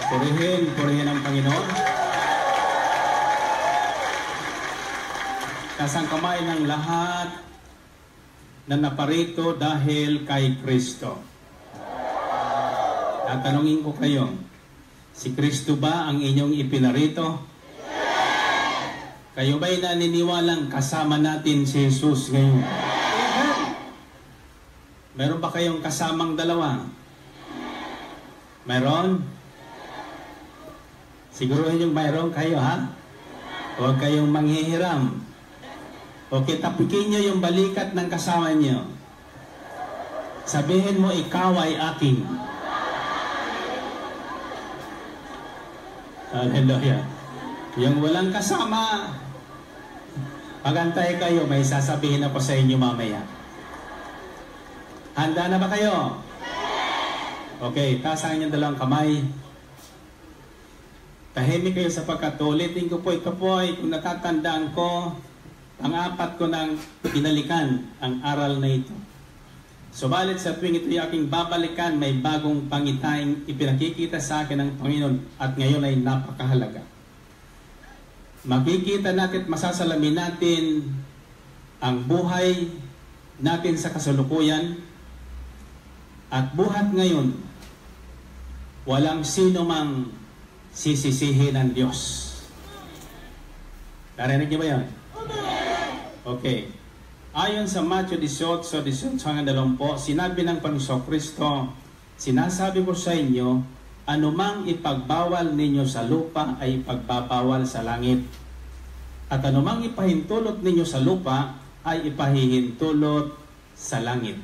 Purihin ang Panginoon. Kasang kamay ng lahat na naparito dahil kay Kristo. Tatanungin ko kayo, si Kristo ba ang inyong ipinarito? Kayo ba'y naniniwalang kasama natin si Jesus ngayon? Meron ba kayong kasamang dalawa? Meron? Siguruhin yung mayroon kayo, ha? Huwag kayong manghihiram. Okay, tapikin nyo yung balikat ng kasama nyo. Sabihin mo, ikaw ay akin. Hallelujah. Yung walang kasama, pagantay kayo, may sasabihin ako sa inyo mamaya. Handa na ba kayo? Okay, taasang inyong dalawang kamay. Tahimik kayo sapagkat ulitin ko po, ito po ay kung natatandaan ko, pang-apat ko nang pinalikan ang aral na ito. Subalit sa tuwing ito'y aking babalikan, may bagong pangitain ipinakikita sa akin ng Panginoon at ngayon ay napakahalaga. Makikita natin at masasalamin natin ang buhay natin sa kasalukuyan at buhat ngayon, walang sino mang sisisihin ng Diyos. Narinig niyo ba yan? Okay. Ayon sa Matthew 18:18 hanggang 20, sinabi ng Panginoon Kristo, sinasabi ko sa inyo, anumang ipagbawal ninyo sa lupa ay ipagbabawal sa langit. At anumang ipahintulot ninyo sa lupa ay ipahihintulot sa langit.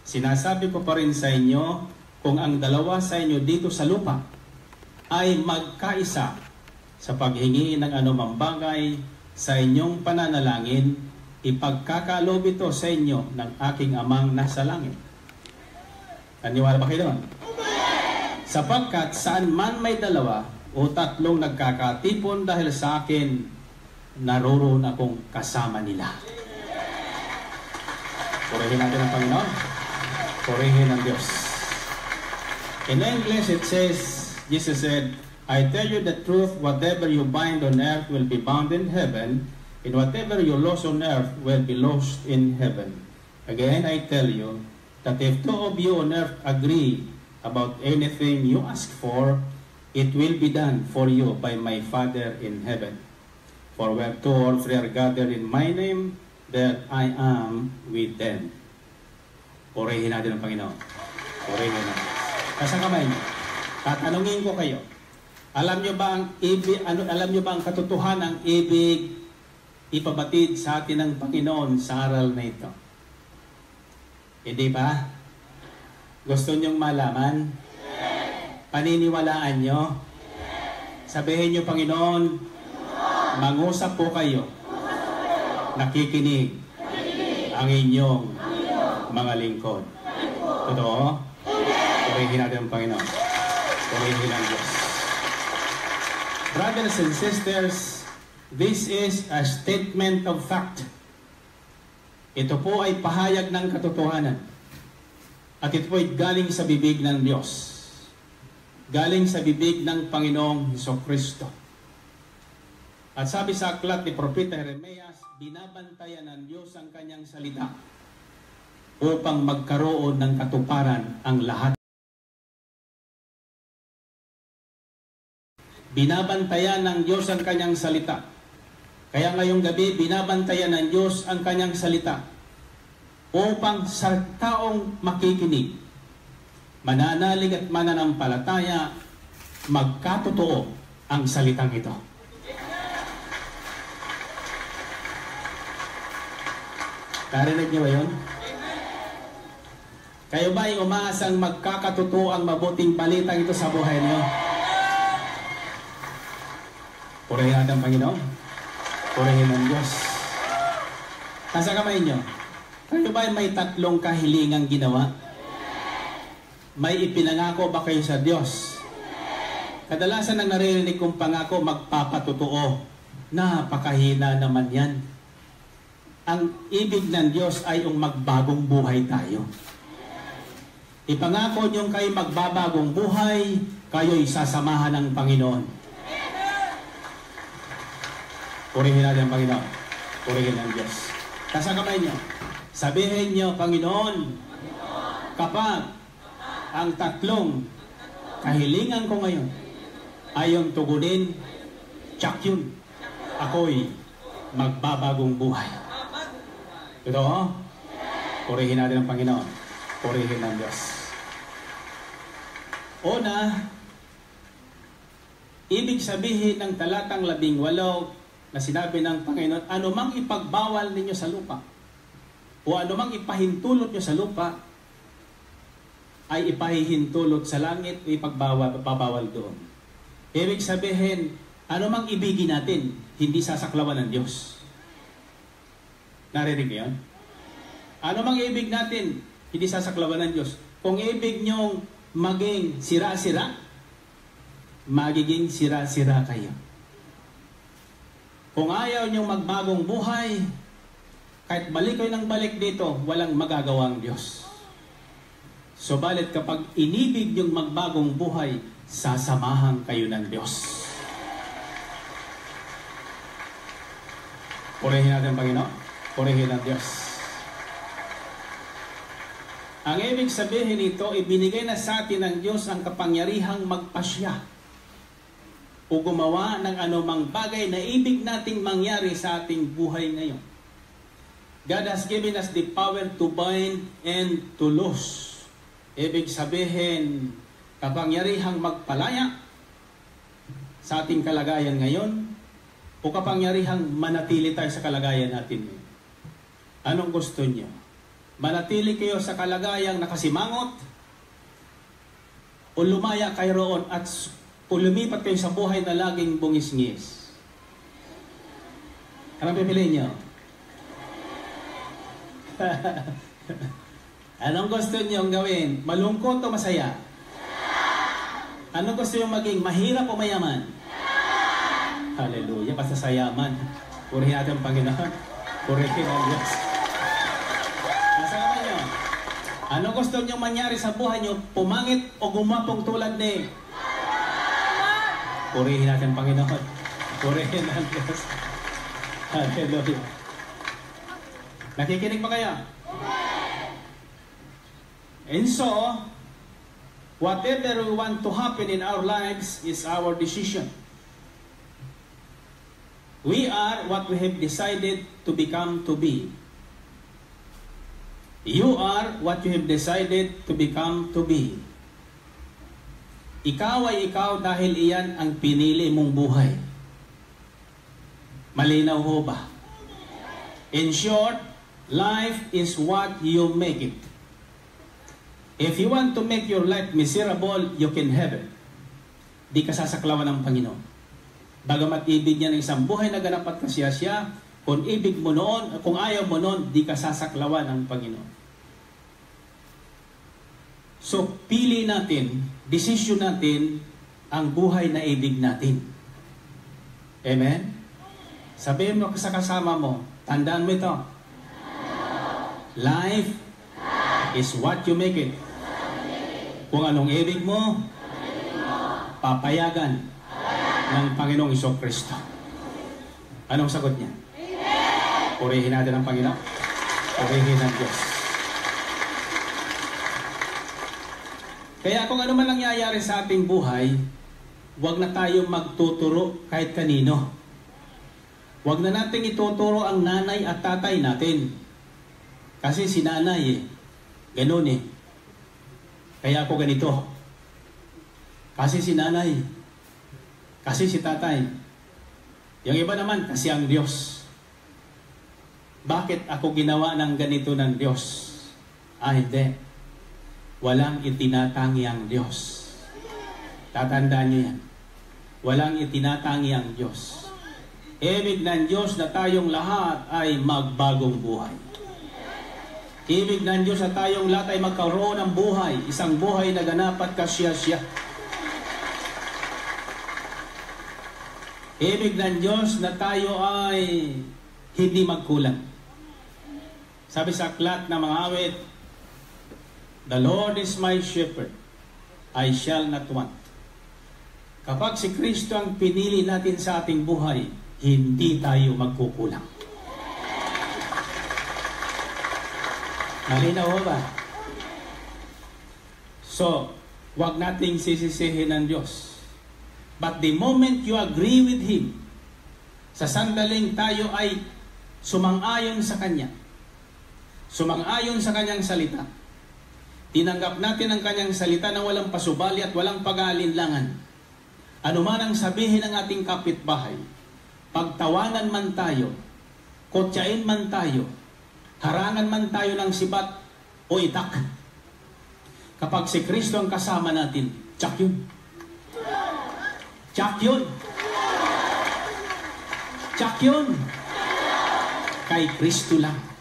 Sinasabi ko pa rin sa inyo, kung ang dalawa sa inyo dito sa lupa ay magkaisa sa paghingi ng anumang bagay sa inyong pananalangin, ipagkakaloob ito sa inyo ng aking amang nasa langit. Naniwala ba kayo doon? Sapagkat saan man may dalawa o tatlong nagkakatipon dahil sa akin, naroon akong kasama nila. Purihin natin ang Panginoon. Purihin ang Diyos. In English it says, Jesus said, I tell you the truth, whatever you bind on earth will be bound in heaven, and whatever you loose on earth will be loosed in heaven. Again, I tell you that if two of you on earth agree about anything you ask for, it will be done for you by my Father in heaven. For where two or three are gathered in my name, there I am with them. Purihin natin ang Panginoon. Purihin natin. Kasang kamay niyo. Tatanungin ko kayo. Alam niyo ba ang alam niyo ba ang katotohanan ang ibig ipabatid sa atin ng Panginoon sa aral na ito? Hindi ba? Gusto niyong malaman? Paniniwalaan niyo? Sabihin niyo, Panginoon, mangusap po kayo. Nakikinig ang inyong mga lingkod. Totoo? Purihin natin ang Panginoon. Purihin ang Diyos. Brothers and sisters, this is a statement of fact. Ito po ay pahayag ng katotohanan. At ito po ay galing sa bibig ng Diyos. Galing sa bibig ng Panginoong Hesukristo. At sabi sa aklat ni Propeta Jeremias, binabantayan ng Diyos ang kanyang salita upang magkaroon ng katuparan ang lahat. Binabantayan ng Diyos ang kanyang salita. Kaya ngayong gabi, binabantayan ng Diyos ang kanyang salita upang sa taong makikinig, mananalig at mananampalataya, magkatotoo ang salitang ito. Narinig niyo ba yun? Kayo ba ay umaasang magkakatotoo ang mabuting balitang ito sa buhay niyo? Purihin natin ang Panginoon. Purihin ang Diyos. Nasa kamay niyo, kayo ba ay may tatlong kahilingang ginawa? May ipinangako ba kayo sa Diyos? Kadalasan ang naririnig kong pangako, magpapatotoo. Napakahina naman yan. Ang ibig ng Diyos ay magbagong buhay tayo. Ipangako niyong kayo magbabagong buhay, kayo'y sasamahan ng Panginoon. Purihin natin ang Panginoon. Purihin ang Diyos. Nasa kamay niyo. Sabihin niyo, Panginoon, kapag ang tatlong kahilingan ko ngayon ayong tugunin, tsak yun, ako'y magbabagong buhay. Ito, purihin natin ang Panginoon. Purihin ang Diyos. Una, ibig sabihin ng talatang 18 na sinabi ng Panginoon, anumang ipagbawal ninyo sa lupa o anumang ipahintulot nyo sa lupa ay ipahihintulot sa langit o ipabawal doon. Ibig sabihin, anumang ibigin natin, hindi sasaklawan ng Diyos. Narinig yan? Anumang ibig natin, hindi sasaklawan ng Diyos. Kung ibig nyong maging sira-sira, magiging sira-sira kayo. Kung ayaw niyong magbagong buhay, kahit balik kayo ng balik dito, walang magagawa ang Diyos. Subalit kapag inibig niyong magbagong buhay, sasamahan kayo ng Diyos. Purihin natin, Panginoon. Purihin ang Diyos. Ang ibig sabihin nito, ibinigay na sa atin ng Diyos ang kapangyarihang magpasya o gumawa ng anumang bagay na ibig nating mangyari sa ating buhay ngayon. God has given us the power to bind and to loose. Ibig sabihin, kapangyarihang magpalaya sa ating kalagayan ngayon o kapangyarihang manatili tayo sa kalagayan natin ngayon. Anong gusto niyo? Manatili kayo sa kalagayang nakasimangot o lumaya kayo roon at o lumipat kayo sa buhay na laging bungis-ngis? Anong pipiliin nyo? Anong gusto nyo gawin? Malungkot o masaya? Anong gusto nyo maging? Mahirap o mayaman? Hallelujah, basta sa yaman. Purihin natin ang Panginoon. Purihin ang Diyos. Ano gusto niyo mangyari sa buhay niyo? Pumangit o gumapong tulad ni? Purihin natin, Panginoon. Purihin ang Diyos. Hallelujah. Nakikinig ba kaya? And so, whatever we want to happen in our lives is our decision. We are what we have decided to become to be. You are what you have decided to become to be. Ikaw ay ikaw dahil iyan ang pinili mong buhay. Malinaw ho ba? In short, life is what you make it. If you want to make your life miserable, you can have it. Di ka sasaklawan ng Panginoon. Bagamat ibig niya ng isang buhay na ganap at kasiyasya, kung ibig mo noon, kung ayaw mo noon, di ka sasaklawan ng Panginoon. So, pili natin, desisyon natin ang buhay na ibig natin. Amen? Sabihin mo sa kasama mo, tandaan mo ito. Life is what you make it. Kung anong ibig mo, papayagan ng Panginoong Jesucristo. Anong sagot niya? Purihin natin ang Panginoon. Purihin ang Diyos. Kaya kung ano man nangyayari sa ating buhay, huwag na tayong magtuturo kahit kanino. Huwag na nating ituturo ang nanay at tatay natin. Kasi si nanay ganun Kaya ako ganito. Kasi si nanay. Kasi si tatay. Yung iba naman, kasi ang Diyos. Bakit ako ginawa ng ganito ng Diyos? Hindi. Walang itinatangi ang Diyos. Tatandaan niyo yan. Walang itinatangi ang Diyos. Ibig ng Diyos na tayong lahat ay magbagong buhay. Ibig ng Diyos na tayong lahat ay magkaroon ng buhay. Isang buhay na ganap at kasiyasya. Ibig ng Diyos na tayo ay hindi magkulang. Sabi sa aklat ng mga awit, The Lord is my shepherd, I shall not want. Kapag si Kristo ang pinili natin sa ating buhay, hindi tayo magkukulang. Malinaw ba? So, wag nating sisisihin ng Diyos. But the moment you agree with Him, sa sandaling tayo ay sumang-ayon sa Kanya, sumang-ayon sa Kanyang salita, tinanggap natin ang Kanyang salita na walang pasubali at walang pag-aalinlangan. Ano man ang sabihin ng ating kapitbahay, pagtawanan man tayo, kotyain man tayo, harangan man tayo ng sibat o itak, kapag si Kristo ang kasama natin, tsak yun. Tsak yun. Tsak yun. Kay Kristo lang.